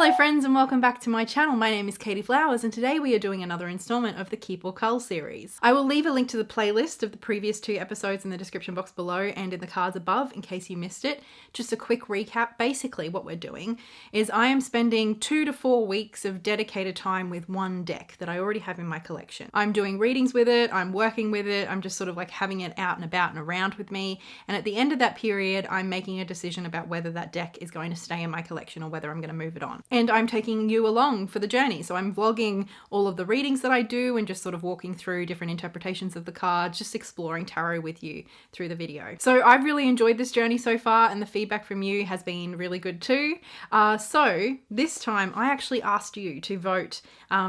Hello friends and welcome back to my channel. My name is Katey Flowers and today we are doing another installment of the Keep or Cull series. I will leave a link to the playlist of the previous 2 episodes in the description box below and in the cards above in case you missed it. Just a quick recap. Basically what we're doing is I am spending 2 to 4 weeks of dedicated time with one deck that I already have in my collection. I'm doing readings with it, I'm working with it, I'm just sort of like having it out and about and around with me, and at the end of that period I'm making a decision about whether that deck is going to stay in my collection or whether I'm going to move it on. And I'm taking you along for the journey. So I'm vlogging all of the readings that I do and just sort of walking through different interpretations of the cards, just exploring tarot with you through the video. So I've really enjoyed this journey so far and the feedback from you has been really good too. So this time I actually asked you to vote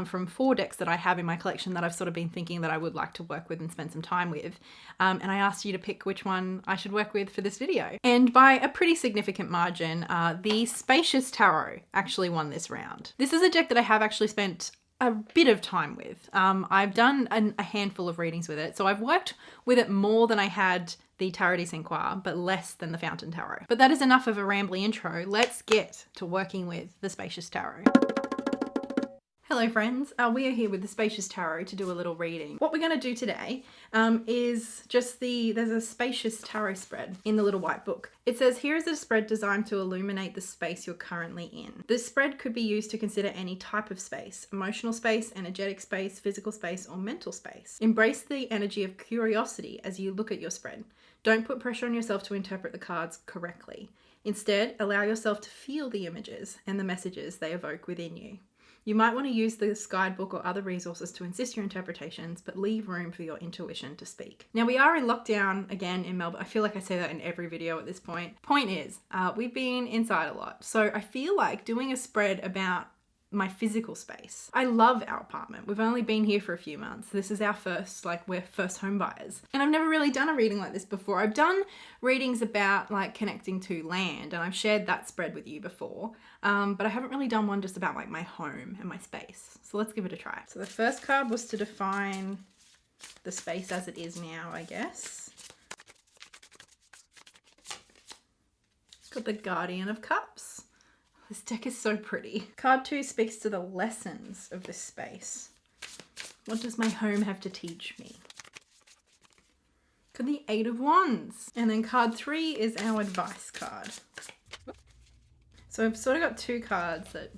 from 4 decks that I have in my collection that I've sort of been thinking that I would like to work with and spend some time with. And I asked you to pick which one I should work with for this video. And by a pretty significant margin, the Spacious Tarot actually won this round. This is a deck that I have actually spent a bit of time with. I've done a handful of readings with it, so I've worked with it more than I had the Tarot de Cinquois, but less than the Fountain Tarot. But that is enough of a rambly intro. Let's get to working with the Spacious Tarot. Hello friends, we are here with the Spacious Tarot to do a little reading. What we're going to do today is just there's a Spacious Tarot Spread in the little white book. It says, here is a spread designed to illuminate the space you're currently in. This spread could be used to consider any type of space: emotional space, energetic space, physical space, or mental space. Embrace the energy of curiosity as you look at your spread. Don't put pressure on yourself to interpret the cards correctly. Instead, allow yourself to feel the images and the messages they evoke within you. You might want to use this guidebook or other resources to assist your interpretations, but leave room for your intuition to speak. Now we are in lockdown again in Melbourne. I feel like I say that in every video at this point. Point is, we've been inside a lot. So I feel like doing a spread about my physical space. I love our apartment. We've only been here for a few months. This is our first, we're first home buyers. And I've never really done a reading like this before. I've done readings about connecting to land and I've shared that spread with you before. But I haven't really done one just about my home and my space. So let's give it a try. So the first card was to define the space as it is now, I guess. Got the Guardian of Cups. This deck is so pretty. Card 2 speaks to the lessons of this space. What does my home have to teach me? Got the 8 of Wands. And then card 3 is our advice card. So I've sort of got 2 cards that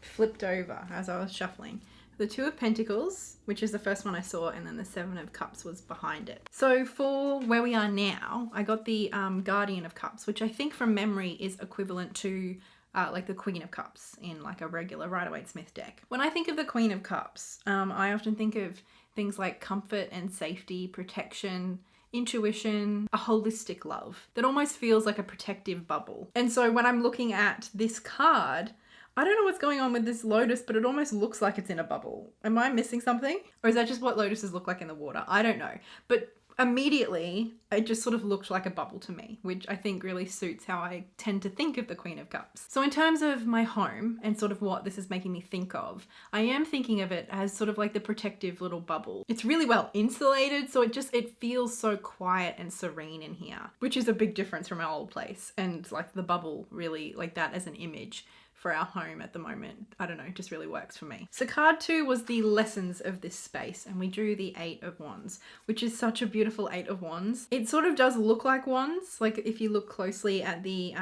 flipped over as I was shuffling. The 2 of Pentacles, which is the first one I saw, and then the 7 of Cups was behind it. So for where we are now, I got the Guardian of Cups, which I think from memory is equivalent to the Queen of Cups in a regular Rider-Waite-Smith deck. When I think of the Queen of Cups, I often think of things like comfort and safety, protection, intuition, a holistic love that almost feels like a protective bubble. And so when I'm looking at this card, I don't know what's going on with this lotus, but it almost looks like it's in a bubble. Am I missing something? Or is that just what lotuses look like in the water? I don't know. But immediately, it just sort of looked like a bubble to me, which I think really suits how I tend to think of the Queen of Cups. So in terms of my home and sort of what this is making me think of, I am thinking of it as sort of like the protective little bubble. It's really well insulated, so it feels so quiet and serene in here, which is a big difference from our old place. And the bubble really, that as an image for our home at the moment, I don't know, it just really works for me. So card 2 was the lessons of this space, and we drew the 8 of Wands, which is such a beautiful 8 of Wands. It sort of does look like wands, if you look closely at the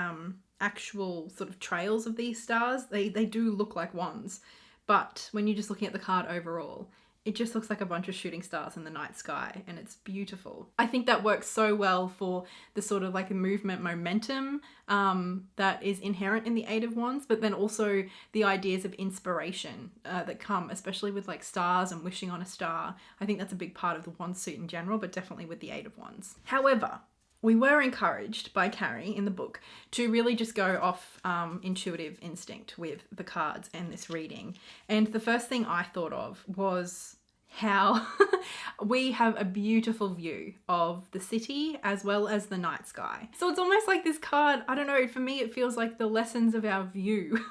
actual sort of trails of these stars, they do look like wands. But when you're just looking at the card overall, it just looks like a bunch of shooting stars in the night sky, and it's beautiful. I think that works so well for the sort of movement momentum that is inherent in the 8 of Wands, but then also the ideas of inspiration that come, especially with stars and wishing on a star. I think that's a big part of the wand suit in general, but definitely with the 8 of Wands. However, we were encouraged by Carrie in the book to really just go off intuitive instinct with the cards and this reading. And the first thing I thought of was how we have a beautiful view of the city as well as the night sky. So it's almost like this card, I don't know, for me it feels like the lessons of our view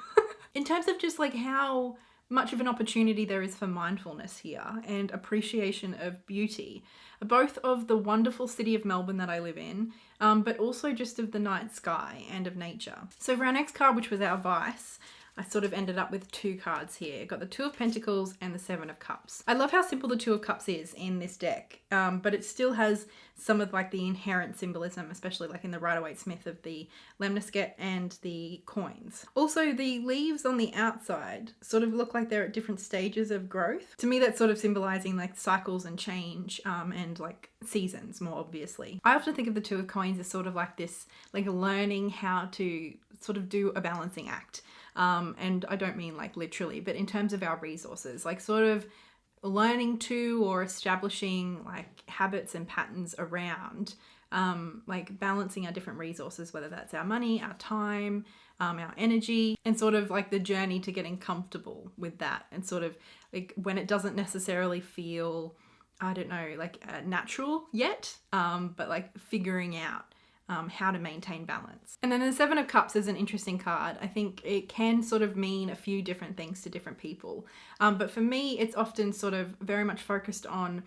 in terms of just how much of an opportunity there is for mindfulness here and appreciation of beauty, both of the wonderful city of Melbourne that I live in, but also just of the night sky and of nature. So for our next card, which was our Vice, I sort of ended up with 2 cards here. Got the Two of Pentacles and the Seven of Cups. I love how simple the Two of Cups is in this deck, but it still has some of like the inherent symbolism, especially like in the Rider-Waite-Smith of the Lemnisket and the coins. Also, the leaves on the outside sort of look like they're at different stages of growth. To me, that's sort of symbolizing like cycles and change, and like seasons more obviously. I often think of the Two of Coins as sort of like this, like learning how to sort of do a balancing act. And I don't mean like literally, but in terms of our resources, like sort of learning to or establishing like habits and patterns around like balancing our different resources, whether that's our money, our time, our energy, and sort of like the journey to getting comfortable with that, and sort of like when it doesn't necessarily feel, I don't know, like natural yet, but like figuring out how to maintain balance. And then the Seven of Cups is an interesting card. I think it can sort of mean a few different things to different people. But for me, it's often sort of very much focused on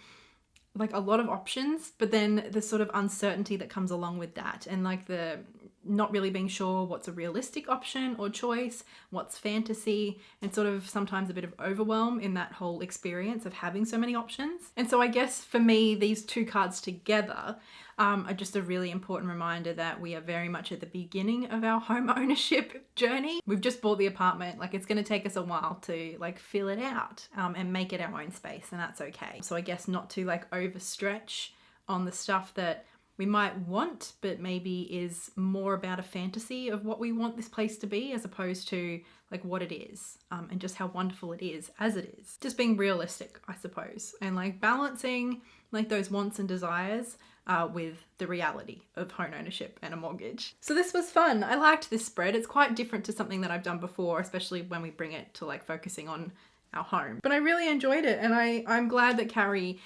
like a lot of options, but then the sort of uncertainty that comes along with that, and like the not really being sure what's a realistic option or choice, what's fantasy, and sort of sometimes a bit of overwhelm in that whole experience of having so many options. And so I guess for me, these 2 cards together are just a really important reminder that we are very much at the beginning of our home ownership journey. We've just bought the apartment, like it's going to take us a while to like fill it out and make it our own space, and that's okay. So I guess not to like overstretch on the stuff that we might want, but maybe is more about a fantasy of what we want this place to be, as opposed to like what it is, and just how wonderful it is as it is. Just being realistic, I suppose, and like balancing like those wants and desires with the reality of home ownership and a mortgage. So this was fun. I liked this spread. It's quite different to something that I've done before, especially when we bring it to like focusing on our home. But I really enjoyed it, and I'm glad that Carrie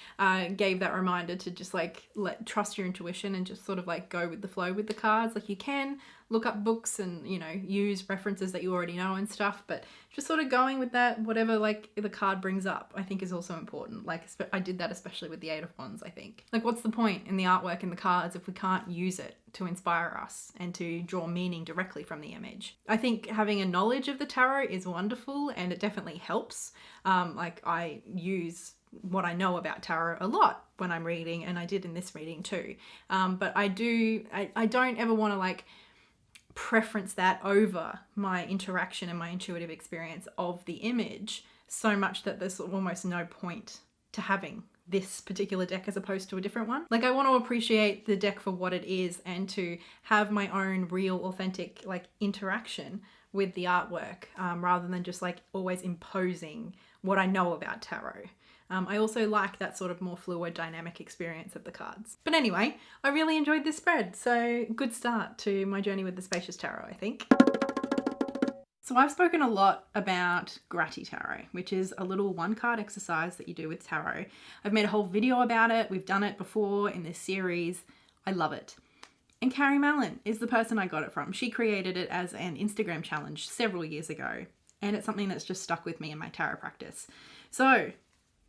gave that reminder to just like trust your intuition and just sort of like go with the flow with the cards. Like you can look up books and, you know, use references that you already know and stuff, but just sort of going with that, whatever like the card brings up, I think is also important. Like I did that especially with the Eight of Wands, I think. Like what's the point in the artwork and the cards if we can't use it to inspire us and to draw meaning directly from the image? I think having a knowledge of the tarot is wonderful, and it definitely helps. Like I use what I know about tarot a lot when I'm reading, and I did in this reading too. But I don't ever want to like preference that over my interaction and my intuitive experience of the image so much that there's almost no point to having this particular deck as opposed to a different one. Like I want to appreciate the deck for what it is, and to have my own real authentic like interaction with the artwork, rather than just like always imposing what I know about tarot. I also like that sort of more fluid dynamic experience of the cards. But anyway, I really enjoyed this spread, so good start to my journey with the Spacious Tarot, I think. So I've spoken a lot about Gratitarot, which is a little 1-card exercise that you do with tarot. I've made a whole video about it. We've done it before in this series. I love it. And Carrie Mallon is the person I got it from. She created it as an Instagram challenge several years ago, and it's something that's just stuck with me in my tarot practice. So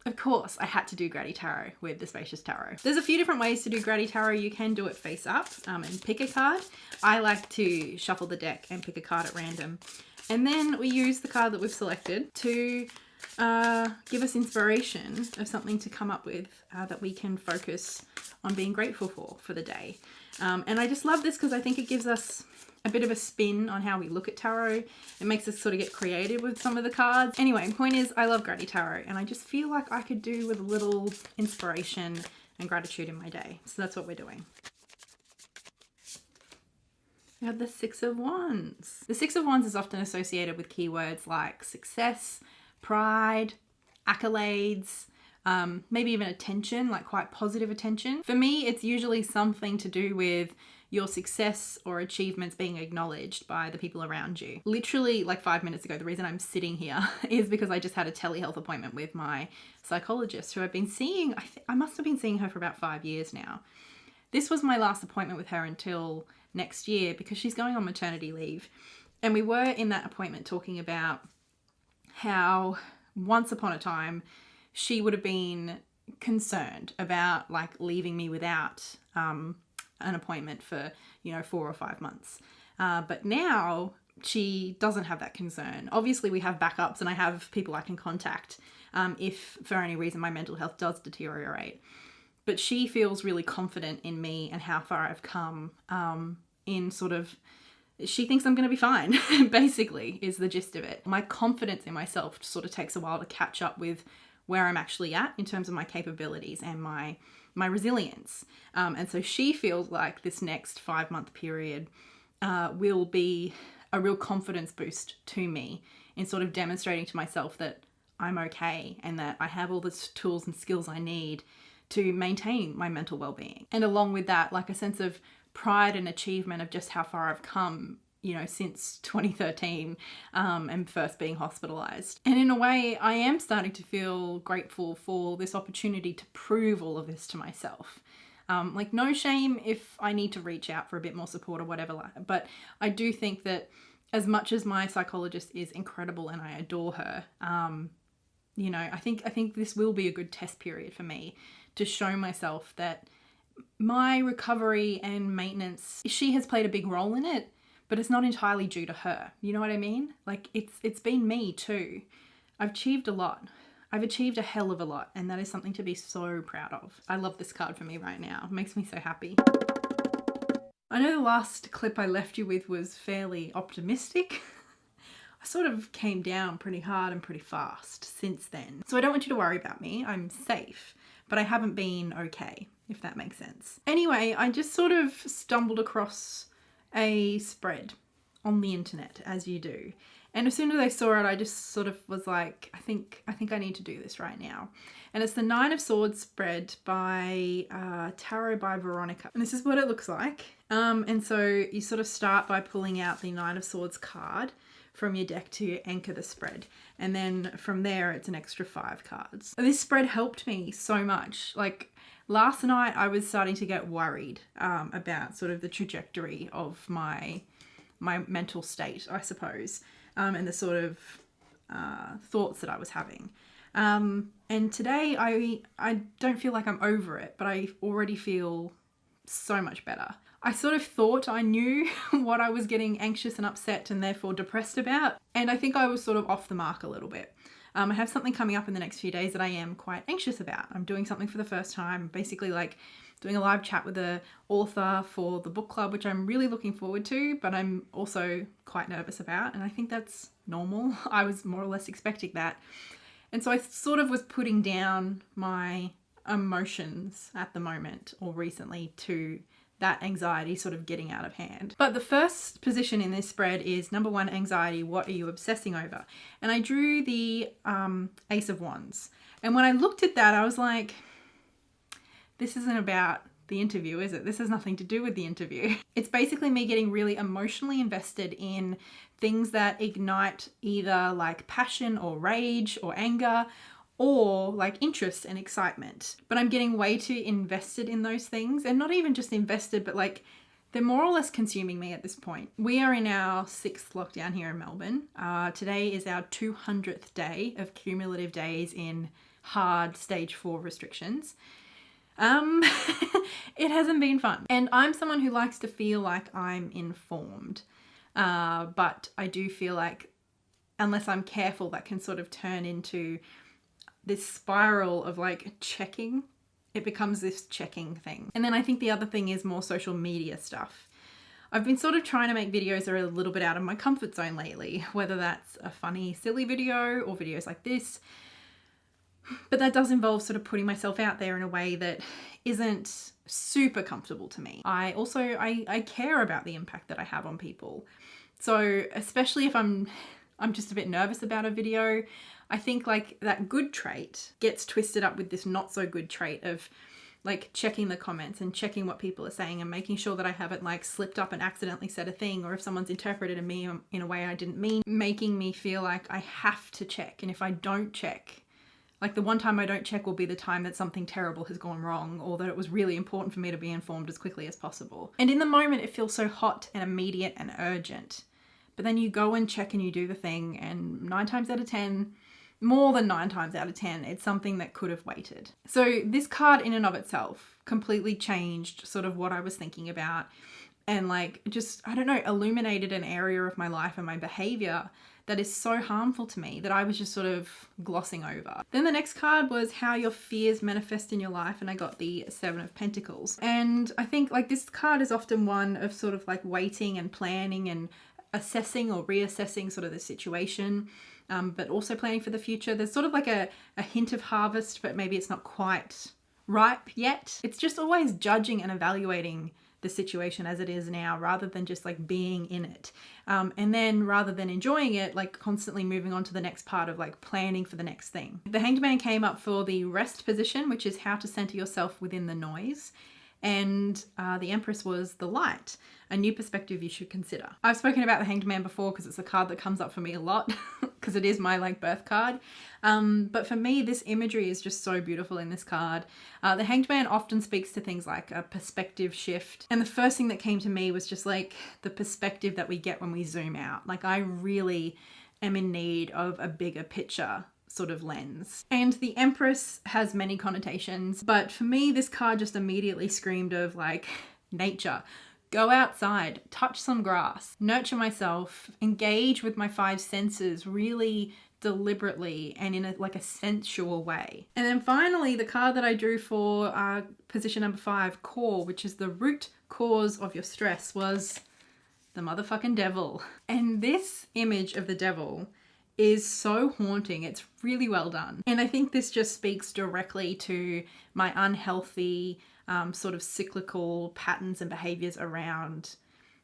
of course, I had to do Gratitarot with the Spacious Tarot. There's a few different ways to do Gratitarot. You can do it face up and pick a card. I like to shuffle the deck and pick a card at random. And then we use the card that we've selected to give us inspiration of something to come up with that we can focus on being grateful for the day. And I just love this because I think it gives us a bit of a spin on how we look at tarot. It makes us sort of get creative with some of the cards. Anyway, point is, I love Gratitarot, and I just feel like I could do with a little inspiration and gratitude in my day. So that's what we're doing. We have the Six of Wands. The Six of Wands is often associated with keywords like success, pride, accolades, maybe even attention, like quite positive attention. For me, it's usually something to do with your success or achievements being acknowledged by the people around you. Literally like 5 minutes ago, the reason I'm sitting here is because I just had a telehealth appointment with my psychologist, who I've been seeing, I must have been seeing her for about 5 years now. This was my last appointment with her until next year because she's going on maternity leave. And we were in that appointment talking about how once upon a time she would have been concerned about like leaving me without an appointment for, 4 or 5 months. But now she doesn't have that concern. Obviously we have backups and I have people I can contact if for any reason my mental health does deteriorate. But she feels really confident in me and how far I've come in sort of, she thinks I'm going to be fine, basically, is the gist of it. My confidence in myself sort of takes a while to catch up with where I'm actually at in terms of my capabilities and my resilience. And so she feels like this next 5-month period will be a real confidence boost to me in sort of demonstrating to myself that I'm okay and that I have all the tools and skills I need to maintain my mental well-being. And along with that, like a sense of pride and achievement of just how far I've come, you know, since 2013 and first being hospitalized. And in a way, I am starting to feel grateful for this opportunity to prove all of this to myself. Like no shame if I need to reach out for a bit more support or whatever, but I do think that as much as my psychologist is incredible and I adore her, you know, I think this will be a good test period for me to show myself that my recovery and maintenance, she has played a big role in it, but it's not entirely due to her. You know what I mean? Like it's been me too. I've achieved a lot. I've achieved a hell of a lot, and that is something to be so proud of. I love this card for me right now. It makes me so happy. I know the last clip I left you with was fairly optimistic. I sort of came down pretty hard and pretty fast since then. So I don't want you to worry about me. I'm safe, but I haven't been okay, if that makes sense. Anyway, I just sort of stumbled across a spread on the internet, as you do. And as soon as I saw it, I just sort of was like, I think I need to do this right now. And it's the 9 of Swords spread by Tarot by Veronica. And this is what it looks like. And so you sort of start by pulling out the 9 of Swords card from your deck to anchor the spread. And then from there, it's an extra 5 cards. This spread helped me so much. Like last night, I was starting to get worried about sort of the trajectory of my mental state, I suppose. And the sort of thoughts that I was having. And today I don't feel like I'm over it, but I already feel so much better. I sort of thought I knew what I was getting anxious and upset and therefore depressed about. And I think I was sort of off the mark a little bit. I have something coming up in the next few days that I am quite anxious about. I'm doing something for the first time, basically like doing a live chat with the author for the book club, which I'm really looking forward to, but I'm also quite nervous about. And I think that's normal. I was more or less expecting that. And so I sort of was putting down my emotions at the moment or recently to that anxiety sort of getting out of hand. But the first position in this spread is number 1, anxiety. What are you obsessing over? And I drew the Ace of Wands. And when I looked at that, I was like, this isn't about the interview, is it? This has nothing to do with the interview. It's basically me getting really emotionally invested in things that ignite either like passion or rage or anger or like interest and excitement. But I'm getting way too invested in those things, and not even just invested, but like they're more or less consuming me at this point. We are in our 6th lockdown here in Melbourne. Today is our 200th day of cumulative days in hard stage 4 restrictions. It hasn't been fun. And I'm someone who likes to feel like I'm informed. But I do feel like unless I'm careful, that can sort of turn into this spiral of like checking. It becomes this checking thing. And then I think the other thing is more social media stuff. I've been sort of trying to make videos that are a little bit out of my comfort zone lately, whether that's a funny, silly video or videos like this. But that does involve sort of putting myself out there in a way that isn't super comfortable to me. I care about the impact that I have on people. So especially if I'm just a bit nervous about a video, I think like that good trait gets twisted up with this not so good trait of like checking the comments and checking what people are saying and making sure that I haven't like slipped up and accidentally said a thing, or if someone's interpreted me in a way I didn't mean, making me feel like I have to check. And if I don't check, like the one time I don't check will be the time that something terrible has gone wrong, or that it was really important for me to be informed as quickly as possible. And in the moment it feels so hot and immediate and urgent. But then you go and check and you do the thing, and 9 times out of 10, more than 9 times out of 10, it's something that could have waited. So this card in and of itself completely changed sort of what I was thinking about. and like just, I don't know, illuminated an area of my life and my behavior that is so harmful to me that I was just sort of glossing over. Then the next card was how your fears manifest in your life, and I got the Seven of Pentacles. And I think like this card is often one of sort of like waiting and planning and assessing or reassessing sort of the situation, but also planning for the future. There's sort of like a hint of harvest, but maybe it's not quite ripe yet. It's just always judging and evaluating the situation as it is now, rather than just like being in it. And then rather than enjoying it, like constantly moving on to the next part of like planning for the next thing. The Hanged Man came up for the rest position, which is how to center yourself within the noise. And the Empress was the light, a new perspective you should consider. I've spoken about the Hanged Man before because it's a card that comes up for me a lot because it is my like birth card. But for me, this imagery is just so beautiful in this card. The Hanged Man often speaks to things like a perspective shift. And the first thing that came to me was just like the perspective that we get when we zoom out. Like I really am in need of a bigger picture sort of lens. And the Empress has many connotations, but for me this card just immediately screamed of like nature. Go outside, touch some grass, nurture myself, engage with my five senses really deliberately and in a sensual way. And then finally the card that I drew for position number 5, core, which is the root cause of your stress, was the motherfucking devil. And this image of the devil is so haunting. It's really well done. And I think this just speaks directly to my unhealthy sort of cyclical patterns and behaviors around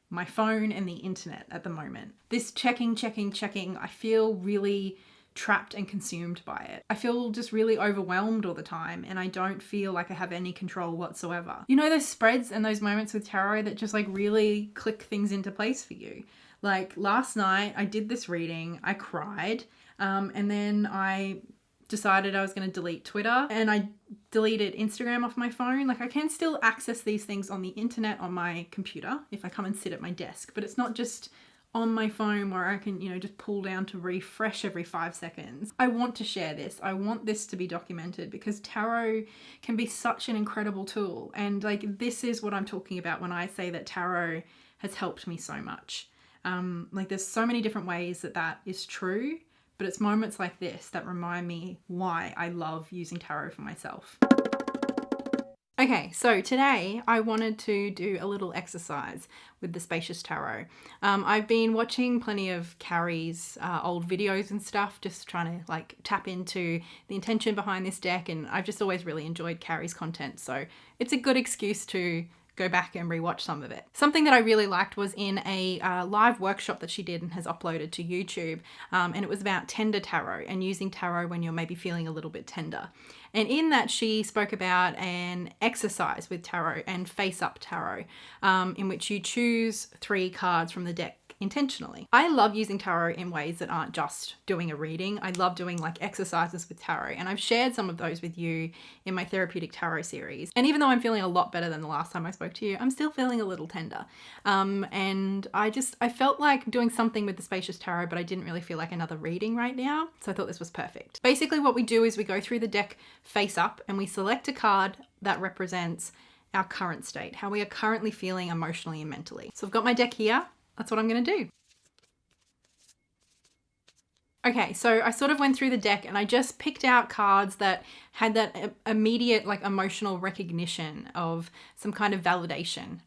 my phone and the internet at the moment. This checking, I feel really trapped and consumed by it. I feel just really overwhelmed all the time, and I don't feel like I have any control whatsoever. You know those spreads and those moments with tarot that just like really click things into place for you? Like last night I did this reading, I cried, and then I decided I was going to delete Twitter, and I deleted Instagram off my phone. Like I can still access these things on the internet on my computer if I come and sit at my desk, but it's not just on my phone where I can, you know, just pull down to refresh every 5 seconds. I want to share this. I want this to be documented because tarot can be such an incredible tool. And like, this is what I'm talking about when I say that tarot has helped me so much. Like there's so many different ways that is true, but it's moments like this that remind me why I love using tarot for myself. Okay, so today I wanted to do a little exercise with the Spacious Tarot. I've been watching plenty of Carrie's old videos and stuff, just trying to like tap into the intention behind this deck, and I've just always really enjoyed Carrie's content, so it's a good excuse to go back and rewatch some of it. Something that I really liked was in a live workshop that she did and has uploaded to YouTube, and it was about tender tarot and using tarot when you're maybe feeling a little bit tender. And in that she spoke about an exercise with tarot and face-up tarot, in which you choose 3 cards from the deck intentionally. I love using tarot in ways that aren't just doing a reading. I love doing like exercises with tarot, and I've shared some of those with you in my therapeutic tarot series. And even though I'm feeling a lot better than the last time I spoke to you, I'm still feeling a little tender. And I felt like doing something with the Spacious Tarot, but I didn't really feel like another reading right now. So I thought this was perfect. Basically what we do is we go through the deck face up and we select a card that represents our current state, how we are currently feeling emotionally and mentally. So I've got my deck here. That's what I'm going to do. Okay, so I sort of went through the deck and I just picked out cards that had that immediate like emotional recognition of some kind of validation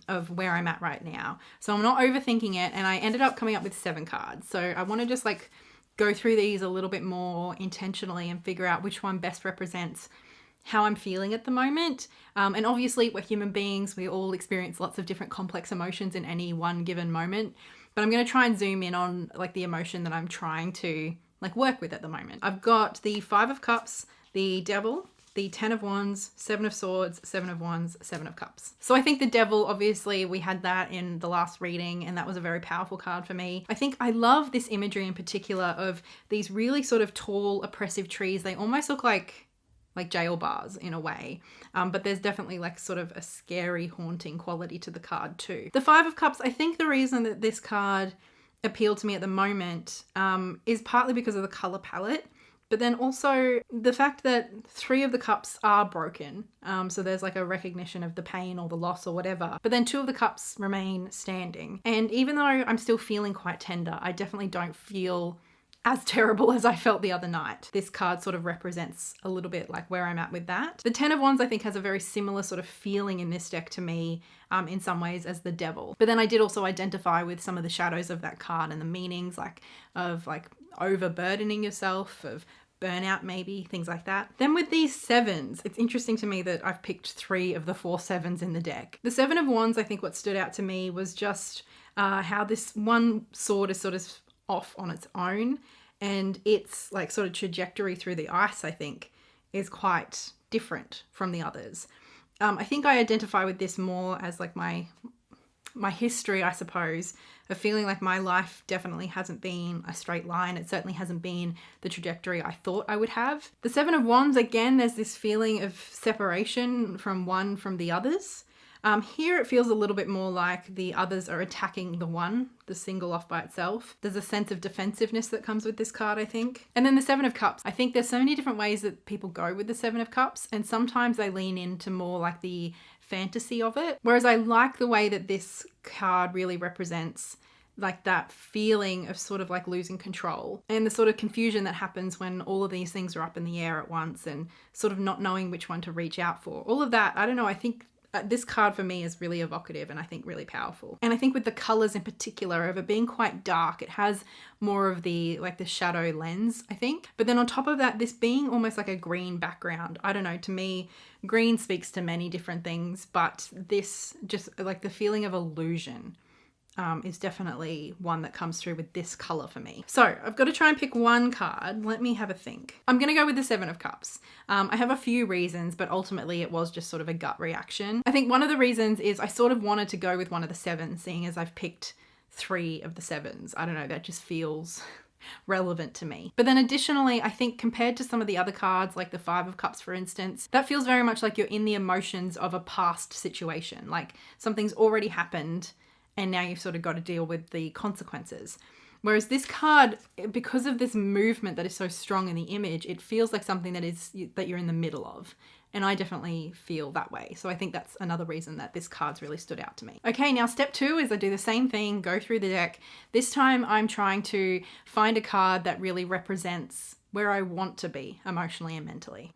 of where I'm at right now. So I'm not overthinking it, and I ended up coming up with 7 cards. So I want to just like go through these a little bit more intentionally and figure out which one best represents how I'm feeling at the moment. And obviously we're human beings. We all experience lots of different complex emotions in any one given moment. But I'm going to try and zoom in on like the emotion that I'm trying to like work with at the moment. I've got the 5 of Cups, the Devil, the 10 of Wands, 7 of Swords, 7 of Wands, 7 of Cups. So I think the Devil, obviously we had that in the last reading, and that was a very powerful card for me. I think I love this imagery in particular of these really sort of tall, oppressive trees. They almost look like jail bars in a way, but there's definitely like sort of a scary, haunting quality to the card too. The 5 of Cups, I think the reason that this card appealed to me at the moment is partly because of the color palette. But then also the fact that 3 of the cups are broken. So there's like a recognition of the pain or the loss or whatever. But then 2 of the cups remain standing. And even though I'm still feeling quite tender, I definitely don't feel as terrible as I felt the other night. This card sort of represents a little bit like where I'm at with that. The 10 of Wands I think has a very similar sort of feeling in this deck to me in some ways as the Devil. But then I did also identify with some of the shadows of that card and the meanings of overburdening yourself, of burnout maybe, things like that. Then with these 7s, it's interesting to me that I've picked 3 of the 4 7s in the deck. The 7 of Wands, I think what stood out to me was just how this one sword is sort of off on its own, and its like sort of trajectory through the ice, I think, is quite different from the others. I think I identify with this more as like my history, I suppose, of feeling like my life definitely hasn't been a straight line. It certainly hasn't been the trajectory I thought I would have. The 7 of Wands, again, there's this feeling of separation from one from the others. Here it feels a little bit more like the others are attacking the one, the single off by itself. There's a sense of defensiveness that comes with this card, I think. And then the 7 of Cups. I think there's so many different ways that people go with the 7 of Cups, and sometimes they lean into more like the fantasy of it. Whereas I like the way that this card really represents like that feeling of sort of like losing control and the sort of confusion that happens when all of these things are up in the air at once and sort of not knowing which one to reach out for. All of that, I don't know, I think this card for me is really evocative and I think really powerful. And I think with the colors in particular, of it being quite dark, it has more of the like the shadow lens, I think. But then on top of that, this being almost like a green background, I don't know, to me, green speaks to many different things, but this just like the feeling of illusion is definitely one that comes through with this color for me. So I've got to try and pick one card. Let me have a think. I'm going to go with the 7 of Cups. I have a few reasons, but ultimately it was just sort of a gut reaction. I think one of the reasons is I sort of wanted to go with one of the 7s, seeing as I've picked 3 of the 7s. I don't know, that just feels relevant to me. But then additionally, I think compared to some of the other cards, like the 5 of Cups, for instance, that feels very much like you're in the emotions of a past situation. Like something's already happened and now you've sort of got to deal with the consequences. Whereas this card, because of this movement that is so strong in the image, it feels like something that you're in the middle of. And I definitely feel that way. So I think that's another reason that this card's really stood out to me. Okay, now step 2 is I do the same thing, go through the deck. This time I'm trying to find a card that really represents where I want to be emotionally and mentally.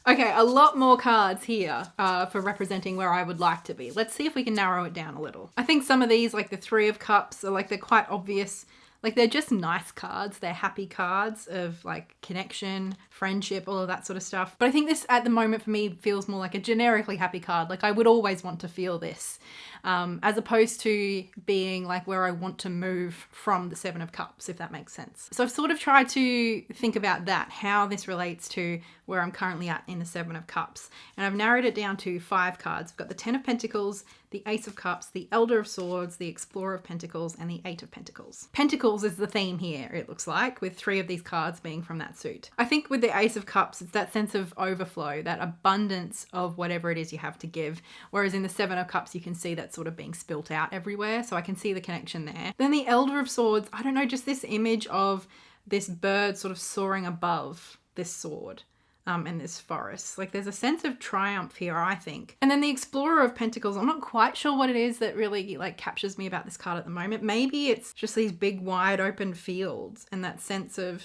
Okay, a lot more cards here for representing where I would like to be. Let's see if we can narrow it down a little. I think some of these, like the 3 of Cups, are like they're quite obvious. Like they're just nice cards. They're happy cards of like connection, friendship, all of that sort of stuff. But I think this at the moment for me feels more like a generically happy card. Like I would always want to feel this as opposed to being like where I want to move from the 7 of Cups, if that makes sense. So I've sort of tried to think about that, how this relates to where I'm currently at in the 7 of Cups. And I've narrowed it down to 5 cards. I've got the 10 of Pentacles, the Ace of Cups, the Elder of Swords, the Explorer of Pentacles, and the 8 of Pentacles. Pentacles is the theme here, it looks like, with 3 of these cards being from that suit. I think with the Ace of Cups, it's that sense of overflow, that abundance of whatever it is you have to give. Whereas in the 7 of Cups, you can see that sort of being spilt out everywhere. So I can see the connection there. Then the Elder of Swords, I don't know, just this image of this bird sort of soaring above this sword. And this forest. Like there's a sense of triumph here, I think. And then the Explorer of Pentacles, I'm not quite sure what it is that really like captures me about this card at the moment. Maybe it's just these big wide open fields and that sense of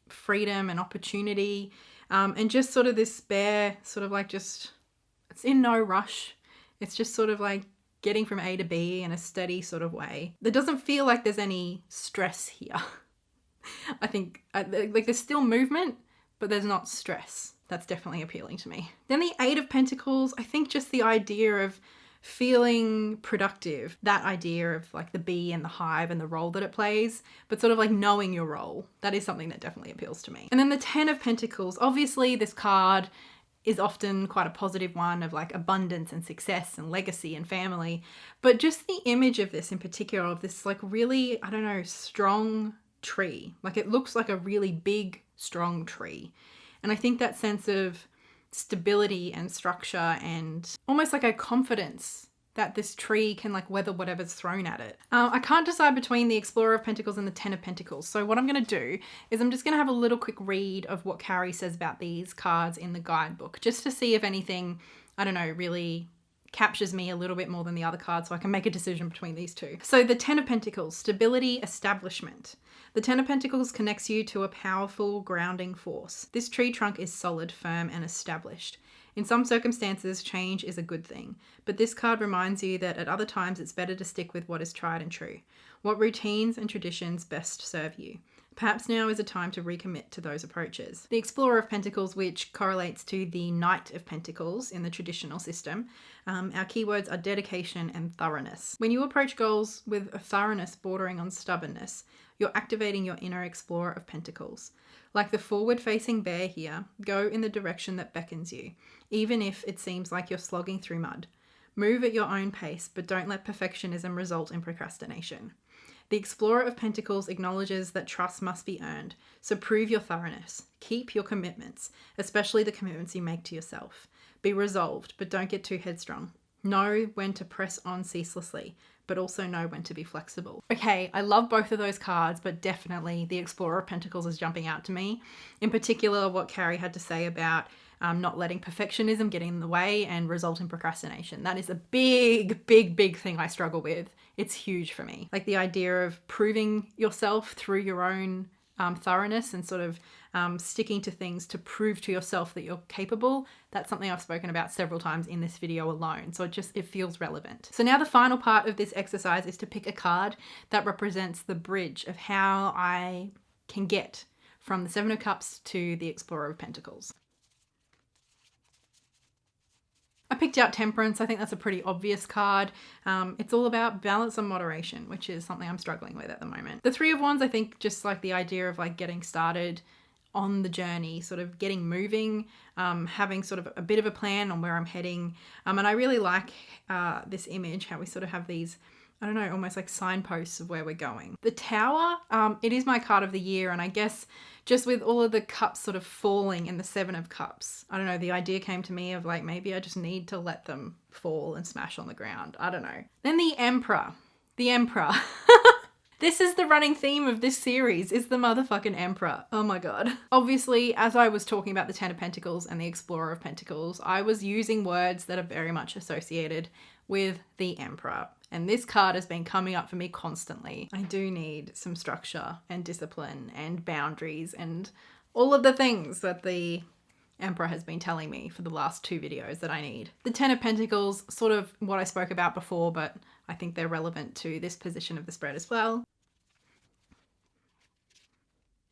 freedom and opportunity and just sort of this spare sort of like just, it's in no rush. It's just sort of like getting from A to B in a steady sort of way. There doesn't feel like there's any stress here. I think like there's still movement, but there's not stress. That's definitely appealing to me. Then the 8 of Pentacles, I think just the idea of feeling productive, that idea of like the bee and the hive and the role that it plays, but sort of like knowing your role, that is something that definitely appeals to me. And then the 10 of Pentacles, obviously this card is often quite a positive one of like abundance and success and legacy and family, but just the image of this in particular, of this like really, I don't know, strong tree. Like it looks like a really big, strong tree. And I think that sense of stability and structure and almost like a confidence that this tree can like weather whatever's thrown at it. I can't decide between the Explorer of Pentacles and the Ten of Pentacles. So what I'm going to do is I'm just going to have a little quick read of what Carrie says about these cards in the guidebook, just to see if anything, I don't know, really captures me a little bit more than the other cards so I can make a decision between these two. So the Ten of Pentacles, stability, establishment. The Ten of Pentacles connects you to a powerful grounding force. This tree trunk is solid, firm, and established. In some circumstances, change is a good thing, but this card reminds you that at other times it's better to stick with what is tried and true. What routines and traditions best serve you? Perhaps now is a time to recommit to those approaches. The Explorer of Pentacles, which correlates to the Knight of Pentacles in the traditional system, our keywords are dedication and thoroughness. When you approach goals with a thoroughness bordering on stubbornness, you're activating your inner Explorer of Pentacles. Like the forward-facing bear here, go in the direction that beckons you, even if it seems like you're slogging through mud. Move at your own pace, but don't let perfectionism result in procrastination. The Explorer of Pentacles acknowledges that trust must be earned, so prove your thoroughness. Keep your commitments, especially the commitments you make to yourself. Be resolved, but don't get too headstrong. Know when to press on ceaselessly, but also know when to be flexible. Okay, I love both of those cards, but definitely the Explorer of Pentacles is jumping out to me. In particular, what Carrie had to say about not letting perfectionism get in the way and result in procrastination. That is a big, big, big thing I struggle with. It's huge for me. Like the idea of proving yourself through your own thoroughness and sort of sticking to things to prove to yourself that you're capable. That's something I've spoken about several times in this video alone. So it feels relevant. So now the final part of this exercise is to pick a card that represents the bridge of how I can get from the Seven of Cups to the Explorer of Pentacles. I picked out Temperance. I think that's a pretty obvious card. It's all about balance and moderation, which is something I'm struggling with at the moment. The Three of Wands, I think just like the idea of like getting started on the journey, sort of getting moving, having sort of a bit of a plan on where I'm heading. And I really like this image, how we sort of have these, I don't know, almost like signposts of where we're going. The Tower, it is my card of the year. And I guess just with all of the cups sort of falling in the Seven of Cups, I don't know, the idea came to me of like, maybe I just need to let them fall and smash on the ground. I don't know. Then the Emperor. The Emperor. This is the running theme of this series, is the motherfucking Emperor. Oh my God. Obviously, as I was talking about the Ten of Pentacles and the Explorer of Pentacles, I was using words that are very much associated with the Emperor. And this card has been coming up for me constantly. I do need some structure and discipline and boundaries and all of the things that the Emperor has been telling me for the last two videos that I need. The Ten of Pentacles, sort of what I spoke about before, but I think they're relevant to this position of the spread as well.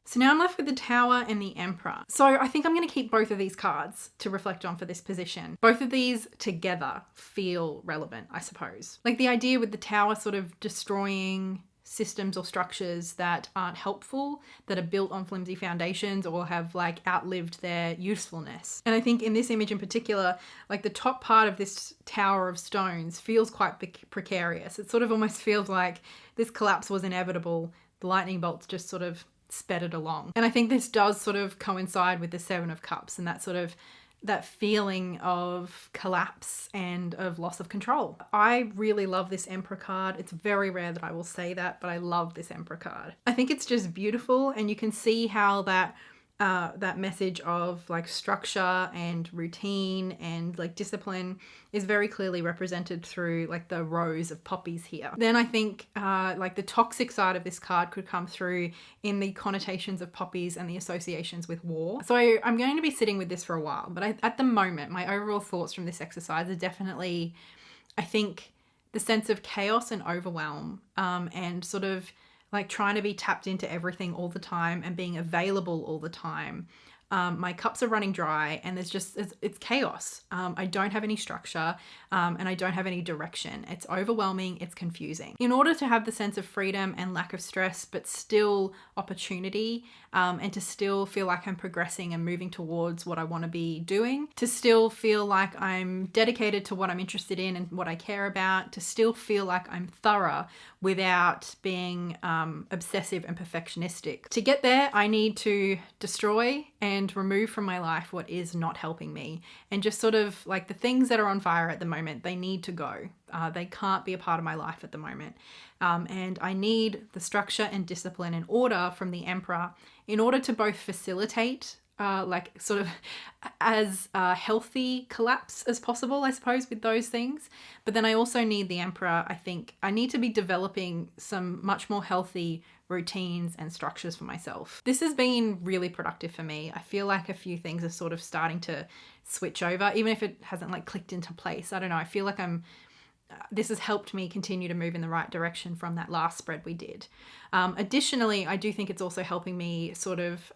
So now I'm left with the Tower and the Emperor. So I think I'm going to keep both of these cards to reflect on for this position. Both of these together feel relevant, I suppose. Like the idea with the Tower sort of destroying systems or structures that aren't helpful, that are built on flimsy foundations or have like outlived their usefulness. And I think in this image in particular, like the top part of this tower of stones feels quite precarious. It sort of almost feels like this collapse was inevitable. The lightning bolts just sort of sped it along. And I think this does sort of coincide with the Seven of Cups and that sort of that feeling of collapse and of loss of control. I really love this Emperor card. It's very rare that I will say that, but I love this Emperor card. I think it's just beautiful, and you can see how that message of like structure and routine and like discipline is very clearly represented through like the rows of poppies here. Then I think like the toxic side of this card could come through in the connotations of poppies and the associations with war. So I'm going to be sitting with this for a while, but at the moment, my overall thoughts from this exercise are definitely, I think, the sense of chaos and overwhelm and sort of like trying to be tapped into everything all the time and being available all the time. My cups are running dry and it's chaos. I don't have any structure and I don't have any direction. It's overwhelming. It's confusing. In order to have the sense of freedom and lack of stress, but still opportunity and to still feel like I'm progressing and moving towards what I want to be doing, to still feel like I'm dedicated to what I'm interested in and what I care about, to still feel like I'm thorough without being obsessive and perfectionistic. To get there, I need to destroy and remove from my life what is not helping me, and just sort of like the things that are on fire at the moment, they need to go. They can't be a part of my life at the moment. And I need the structure and discipline and order from the Emperor in order to both facilitate like sort of as healthy collapse as possible, I suppose, with those things. But then I also need the Emperor. I think I need to be developing some much more healthy routines and structures for myself. This has been really productive for me. I feel like a few things are sort of starting to switch over, even if it hasn't like clicked into place. I don't know. I feel like this has helped me continue to move in the right direction from that last spread we did. Additionally, I do think it's also helping me sort of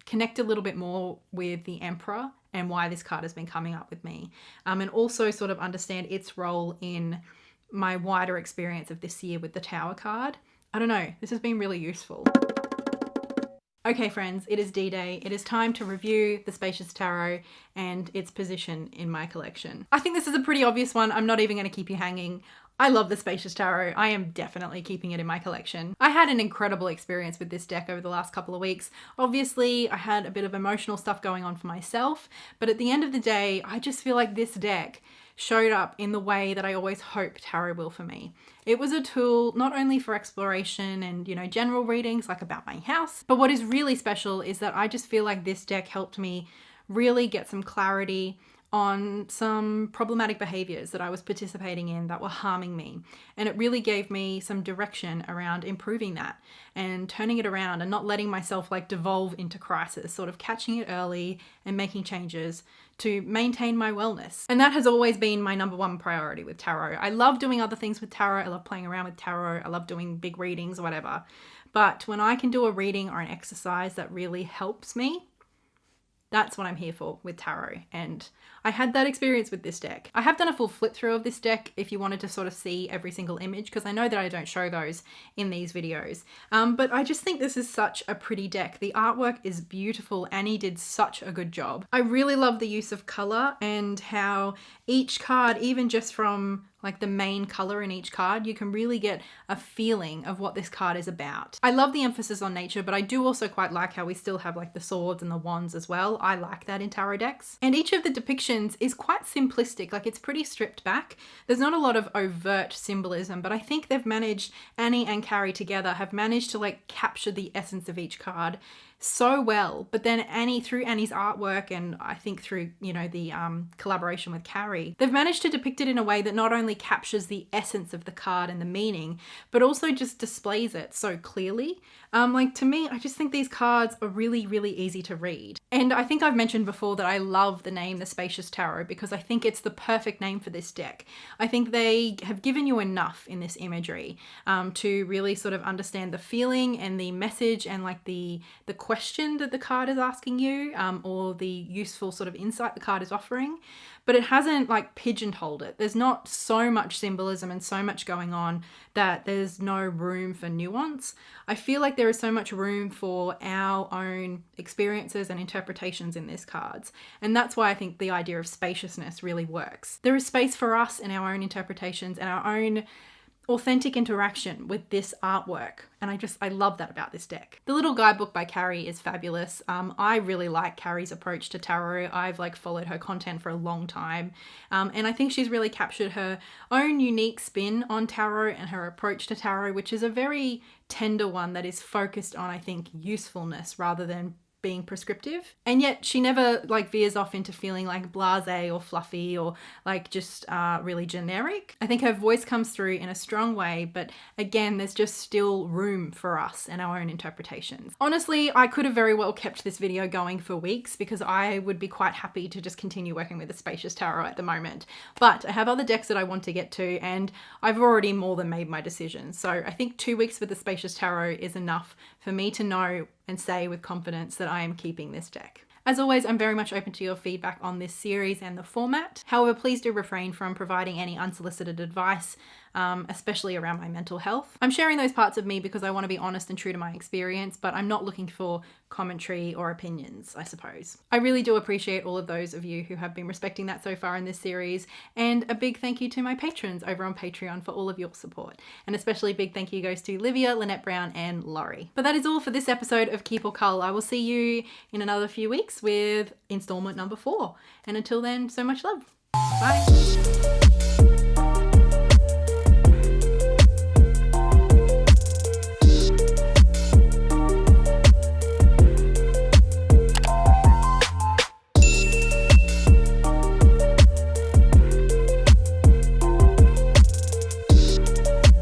connect a little bit more with the Emperor and why this card has been coming up with me. And also sort of understand its role in my wider experience of this year with the Tower card. I don't know, this has been really useful. Okay friends, it is D-Day. It is time to review the Spacious Tarot and its position in my collection. I think this is a pretty obvious one. I'm not even going to keep you hanging. I love the Spacious Tarot. I am definitely keeping it in my collection. I had an incredible experience with this deck over the last couple of weeks. Obviously, I had a bit of emotional stuff going on for myself, but at the end of the day, I just feel like this deck showed up in the way that I always hope tarot will for me. It was a tool not only for exploration and, you know, general readings like about my house, but what is really special is that I just feel like this deck helped me really get some clarity on some problematic behaviors that I was participating in that were harming me. And it really gave me some direction around improving that and turning it around and not letting myself like devolve into crisis, sort of catching it early and making changes to maintain my wellness. And that has always been my number one priority with tarot. I love doing other things with tarot. I love playing around with tarot. I love doing big readings or whatever. But when I can do a reading or an exercise that really helps me, that's what I'm here for with tarot. And I had that experience with this deck. I have done a full flip through of this deck if you wanted to sort of see every single image, because I know that I don't show those in these videos. But I just think this is such a pretty deck. The artwork is beautiful. Annie did such a good job. I really love the use of color and how each card, even just from like the main color in each card, you can really get a feeling of what this card is about. I love the emphasis on nature, but I do also quite like how we still have like the swords and the wands as well. I like that in tarot decks. And each of the depictions is quite simplistic, like it's pretty stripped back. There's not a lot of overt symbolism, but I think they've managed, Annie and Carrie together have managed to like capture the essence of each card so well. But then Annie, through Annie's artwork and I think through, you know, the collaboration with Carrie, they've managed to depict it in a way that not only captures the essence of the card and the meaning, but also just displays it so clearly. Like to me, I just think these cards are really, really easy to read. And I think I've mentioned before that I love the name The Spacious Tarot because I think it's the perfect name for this deck. I think they have given you enough in this imagery to really sort of understand the feeling and the message and like the question that the card is asking you, or the useful sort of insight the card is offering, but it hasn't like pigeonholed it. There's not so much symbolism and so much going on that there's no room for nuance. I feel like there is so much room for our own experiences and interpretations in these cards. And that's why I think the idea of spaciousness really works. There is space for us in our own interpretations and our own authentic interaction with this artwork. And I love that about this deck. The little guidebook by Carrie is fabulous. I really like Carrie's approach to tarot. I've like followed her content for a long time. And I think she's really captured her own unique spin on tarot and her approach to tarot, which is a very tender one that is focused on, I think, usefulness rather than being prescriptive. And yet she never like veers off into feeling like blasé or fluffy or like just really generic. I think her voice comes through in a strong way, but again, there's just still room for us and our own interpretations. Honestly, I could have very well kept this video going for weeks because I would be quite happy to just continue working with the Spacious Tarot at the moment. But I have other decks that I want to get to and I've already more than made my decision. So I think 2 weeks with the Spacious Tarot is enough for me to know and say with confidence that I am keeping this deck. As always, I'm very much open to your feedback on this series and the format. However, please do refrain from providing any unsolicited advice, especially around my mental health. I'm sharing those parts of me because I want to be honest and true to my experience, but I'm not looking for commentary or opinions, I suppose. I really do appreciate all of those of you who have been respecting that so far in this series, and a big thank you to my patrons over on Patreon for all of your support. And especially big thank you goes to Livia, Lynette Brown, and Laurie. But that is all for this episode of Keep or Cull. I will see you in another few weeks with installment number 4. And until then, so much love. Bye.